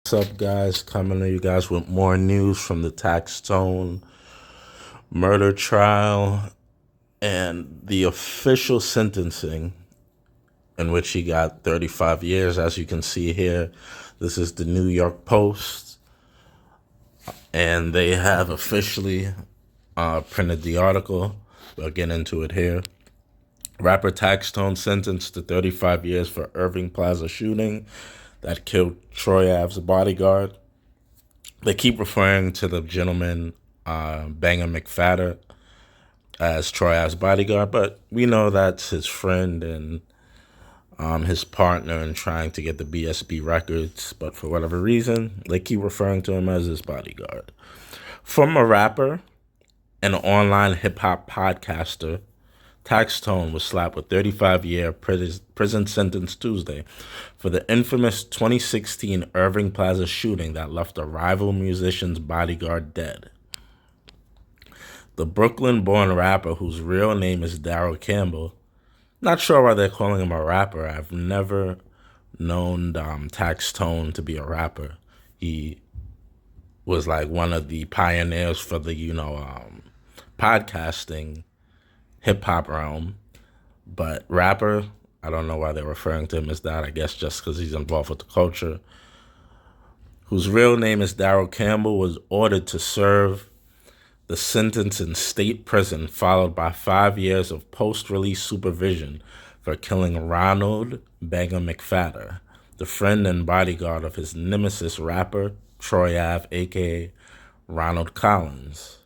What's up, guys? Coming to you guys with more news from the Taxstone murder trial and the official sentencing, in which he got 35 years. As you can see here, this is the New York Post, and they have officially printed the article. We'll get into it here. Rapper Taxstone sentenced to 35 years for Irving Plaza shooting that killed Troy Ave's bodyguard. They keep referring to the gentleman, Banger McFadder, as Troy Ave's bodyguard, but we know that's his friend and his partner in trying to get the BSB records. But for whatever reason, they keep referring to him as his bodyguard. From a rapper, an online hip-hop podcaster, Taxtone was slapped with 35-year prison sentence Tuesday for the infamous 2016 Irving Plaza shooting that left a rival musician's bodyguard dead. The Brooklyn-born rapper, whose real name is Daryl Campbell, not sure why they're calling him a rapper. I've never known Taxtone to be a rapper. He was like one of the pioneers for the, podcasting hip-hop realm, but rapper, I don't know why they're referring to him as that. I guess just because he's involved with the culture. Whose real name is Daryl Campbell, was ordered to serve the sentence in state prison, followed by 5 years of post-release supervision for killing Ronald Banger McFadder, the friend and bodyguard of his nemesis rapper, Troy Ave, a.k.a. Ronald Collins.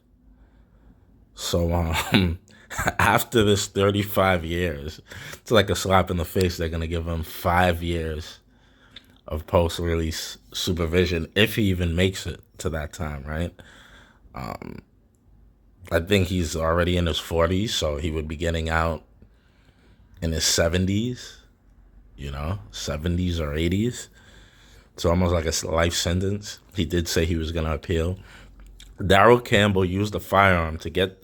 So, after this 35 years, it's like a slap in the face. They're going to give him 5 years of post-release supervision, if he even makes it to that time, right? I think he's already in his 40s, so he would be getting out in his 70s, 70s or 80s. It's almost like a life sentence. He did say he was going to appeal. Daryl Campbell used a firearm to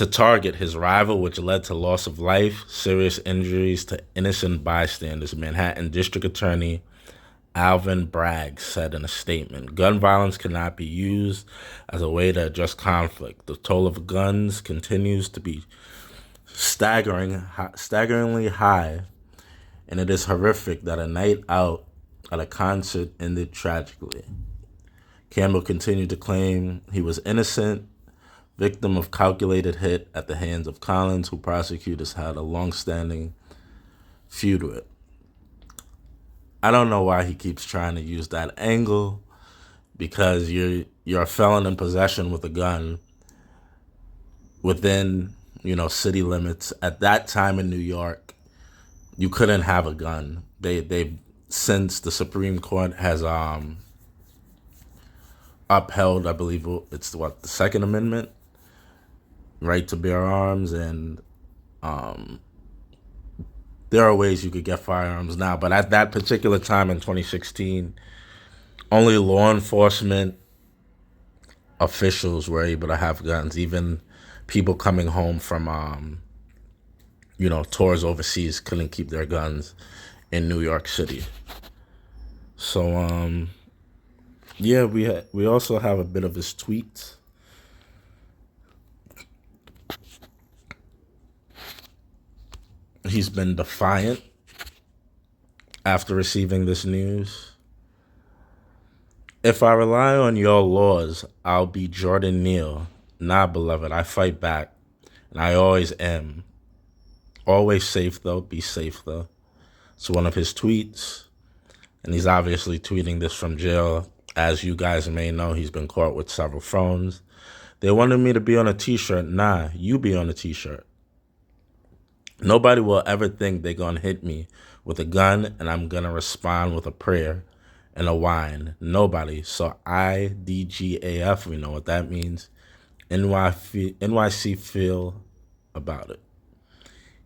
target his rival, which led to loss of life, serious injuries to innocent bystanders. Manhattan District Attorney Alvin Bragg said in a statement, "Gun violence cannot be used as a way to address conflict. The toll of guns continues to be staggeringly high, and it is horrific that a night out at a concert ended tragically." Campbell continued to claim he was innocent, victim of calculated hit at the hands of Collins, who prosecutors had a long-standing feud with. I don't know why he keeps trying to use that angle, because you're a felon in possession with a gun within, city limits. At that time in New York, you couldn't have a gun. They since the Supreme Court has upheld, I believe it's the Second Amendment, right to bear arms, and there are ways you could get firearms now. But at that particular time in 2016, only law enforcement officials were able to have guns. Even people coming home from, tours overseas couldn't keep their guns in New York City. So, yeah, we also have a bit of his tweets. He's been defiant after receiving this news. "If I rely on your laws, I'll be Jordan Neal. Nah, beloved, I fight back, and I always am. Always safe, though. Be safe, though." It's one of his tweets, and he's obviously tweeting this from jail. As you guys may know, he's been caught with several phones. "They wanted me to be on a t-shirt. Nah, you be on a t-shirt. Nobody will ever think they're going to hit me with a gun, and I'm going to respond with a prayer and a whine. Nobody. So IDGAF, we know what that means. NYC feel about it."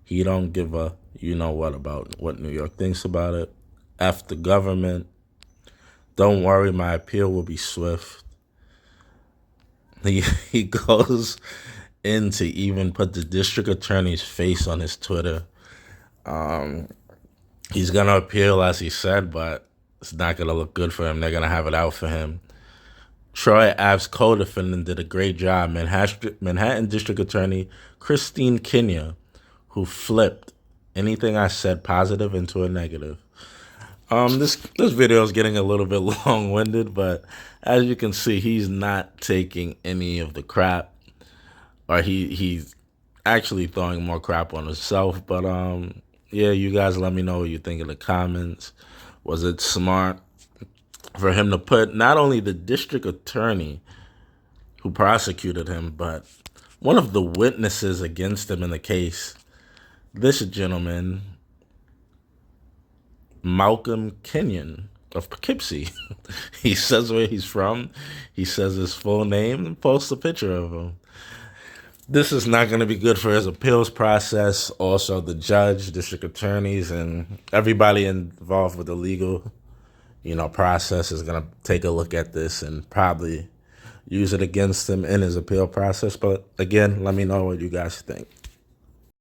He don't give a you-know-what about what New York thinks about it. "F the government. Don't worry, my appeal will be swift." He goes in to even put the district attorney's face on his Twitter. He's going to appeal, as he said, but It's not going to look good for him. They're going to have it out for him. Troy Ave's co-defendant did a great job. Manhattan District Attorney Christine Kenya, who flipped anything I said positive into a negative. This video is getting a little bit long-winded, but as you can see, he's not taking any of the crap, or he's actually throwing more crap on himself. But yeah, you guys let me know what you think in the comments. Was it smart for him to put not only the district attorney who prosecuted him, but one of the witnesses against him in the case, this gentleman, Malcolm Kenyon of Poughkeepsie? He says where he's from, he says his full name, and posts a picture of him. This is not going to be good for his appeals process. Also, the judge, district attorneys, and everybody involved with the legal, process is going to take a look at this and probably use it against him in his appeal process. But again, let me know what you guys think.